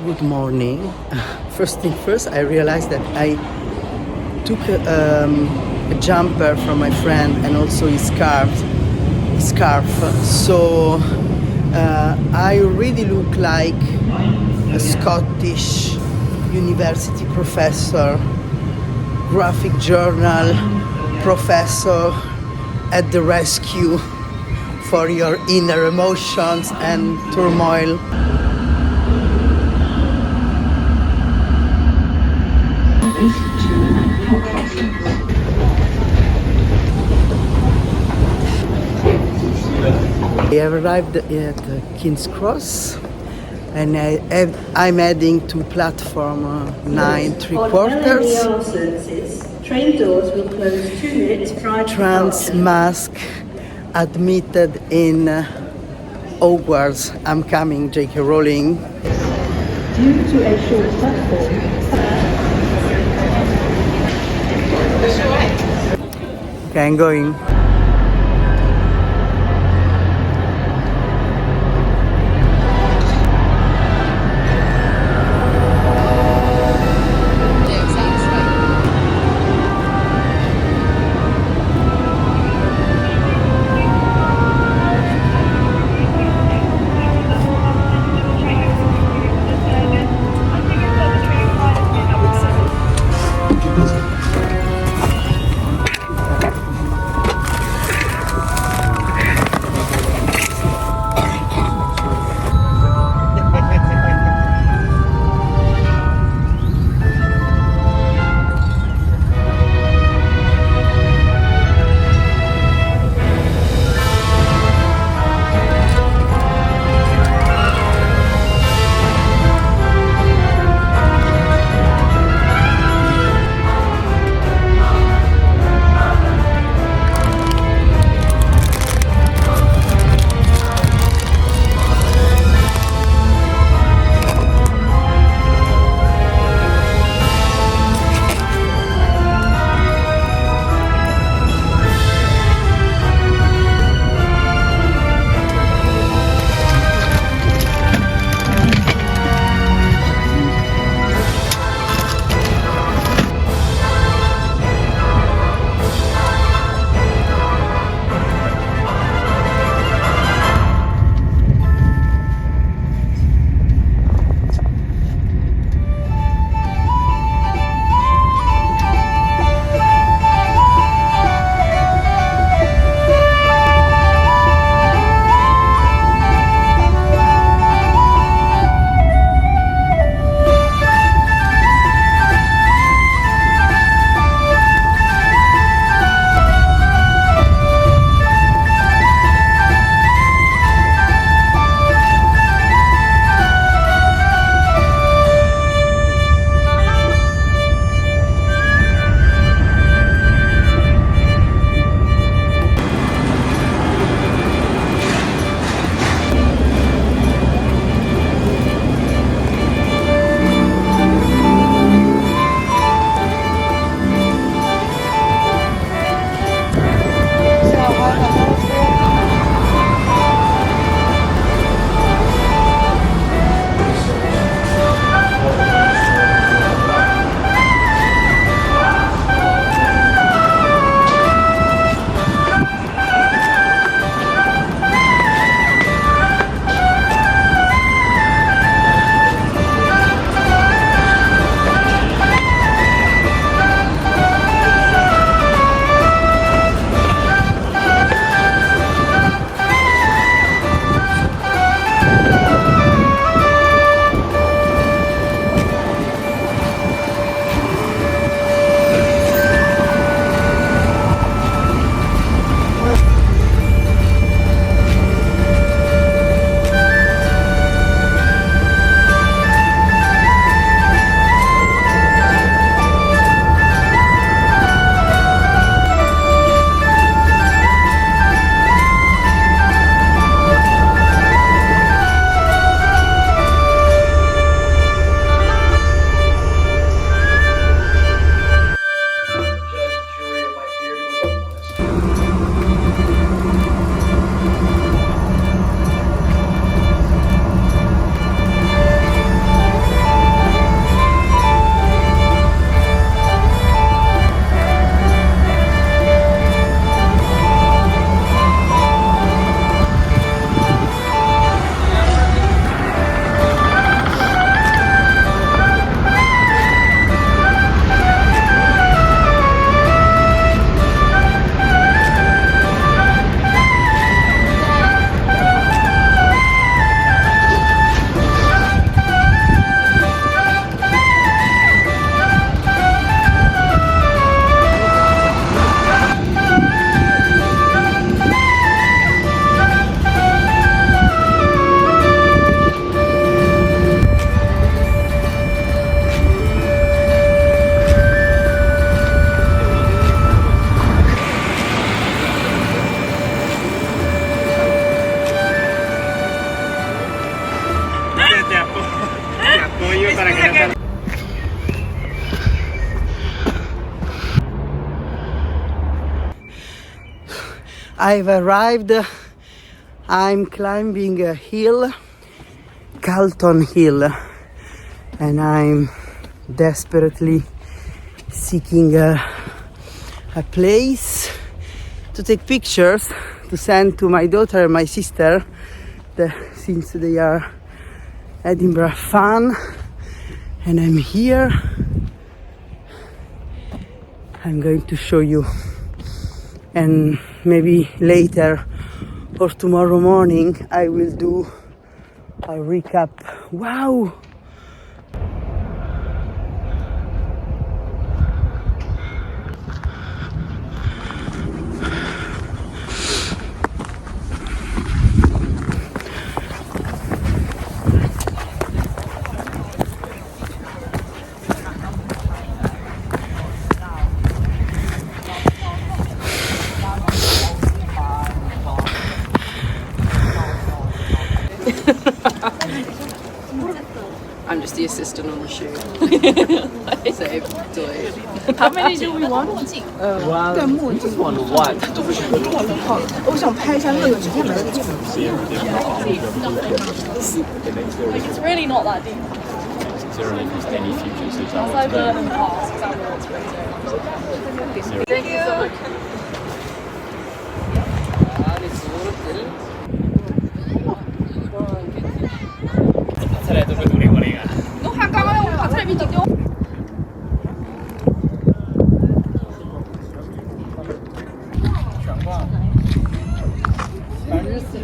Good morning. First thing first, I realized that I took a jumper from my friend and also his scarf. So I really look like a Scottish university professor, graphic journal professor at the rescue for your inner emotions and turmoil. I have arrived at King's Cross and I'm heading to platform 9 3/4. Train doors will close 2 minutes prior to Trans masc admitted in Hogwarts. I'm coming, J.K. Rowling. Due to a short platform. Okay, I'm going. I've arrived. I'm climbing a hill, Calton Hill, and I'm desperately seeking a place to take pictures to send to my daughter and my sister, since they are Edinburgh fan. And I'm here. I'm going to show you, and maybe later or tomorrow morning I will do a recap. Wow! I'm just the assistant on the shoot. Save, delete. How many do we want? Just want one. 我想拍一下那个纸片人的镜头。 It's really not that deep. Zero equals any future, so it's As I've learned in the past, because I'm not experienced. Thank you so much.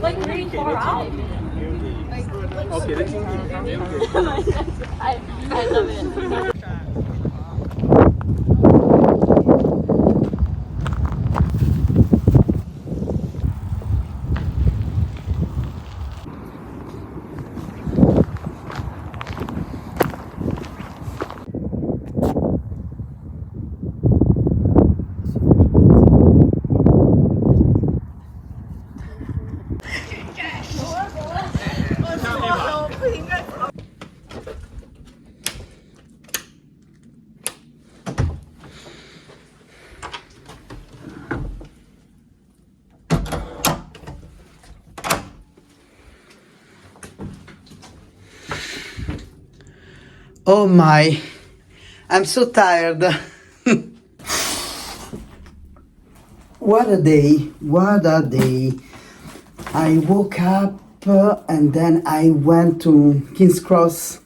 Like really far out. I love it. Oh my, I'm so tired. What a day, what a day. I woke up and then I went to King's Cross.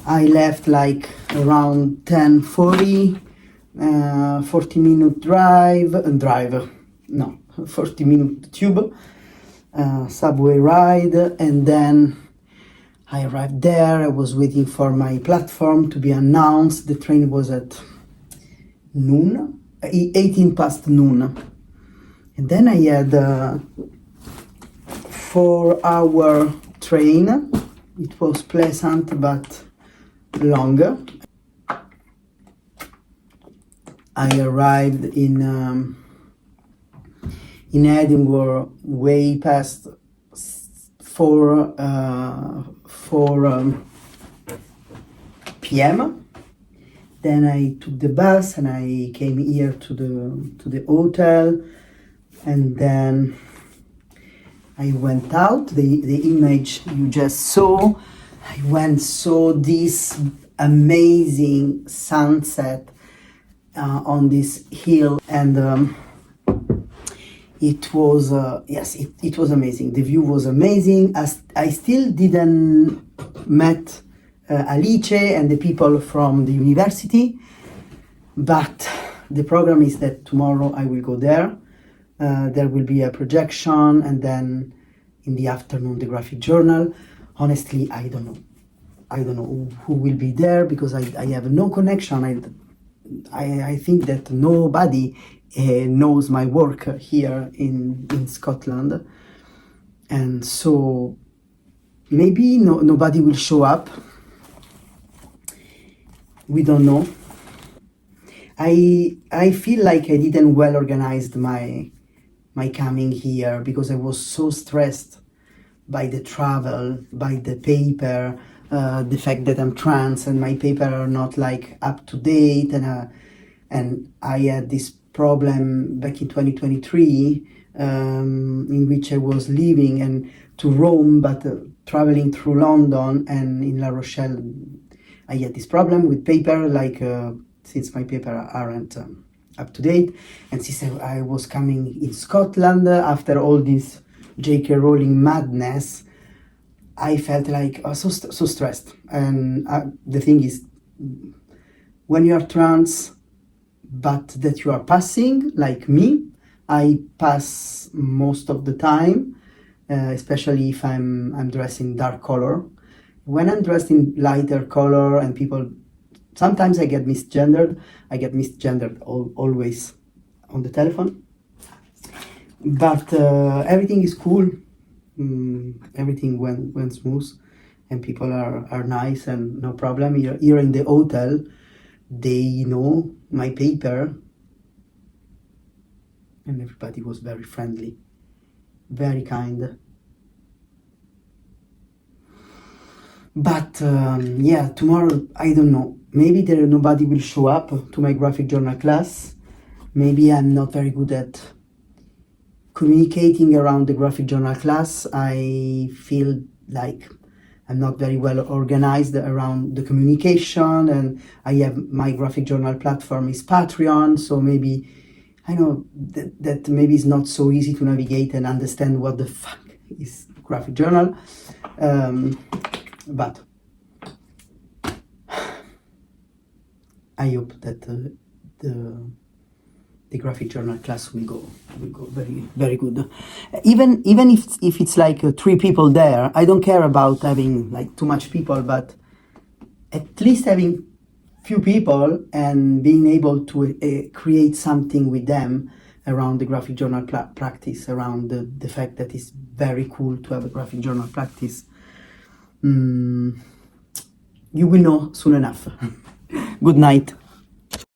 I left like around 10:40, 40-minute no, 40-minute tube, subway ride, and then I arrived there. I was waiting for my platform to be announced. The train was at noon, 18 past noon. And then I had a 4-hour train. It was pleasant but longer. I arrived in Edinburgh way past 4 p.m. Then I took the bus and I came here to the hotel, and then I went out. The image you just saw, I went saw this amazing sunset on this hill, and it was it was amazing. The view was amazing. I still didn't met Alice and the people from the university, but the program is that tomorrow I will go there. There will be a projection, and then in the afternoon the graphic journal. Honestly, I don't know who will be there, because I have no connection. I think that nobody knows my work here in Scotland, and so maybe nobody will show up. We don't know. I feel like I didn't well organize my coming here, because I was so stressed by the travel, by the paper, the fact that I'm trans and my paper are not like up to date, and I had this problem back in 2023, in which I was living and to Rome, but traveling through London and in La Rochelle. I had this problem with paper, like since my paper aren't up to date, and since I was coming in Scotland after all this J.K. Rowling madness, I felt like so stressed. And the thing is, when you are trans, but that you are passing, like me, I pass most of the time, especially if I'm dressed in dark color. When I'm dressed in lighter color and people, sometimes I get misgendered. I get misgendered always on the telephone. But everything is cool. Everything went smooth, and people are nice and no problem. Here in the hotel, they know my paper, and everybody was very friendly, very kind. But yeah, tomorrow, I don't know. Maybe nobody will show up to my graphic journal class. Maybe I'm not very good at communicating around the graphic journal class. I feel like I'm not very well organized around the communication, and I have my graphic journal platform is Patreon, so maybe I know that maybe it's not so easy to navigate and understand what the fuck is graphic journal. But I hope that the graphic journal class will go very, very good. Even if it's like 3 people there, I don't care about having like too much people, but at least having few people and being able to create something with them around the graphic journal practice, around the fact that it's very cool to have a graphic journal practice. You will know soon enough. Good night.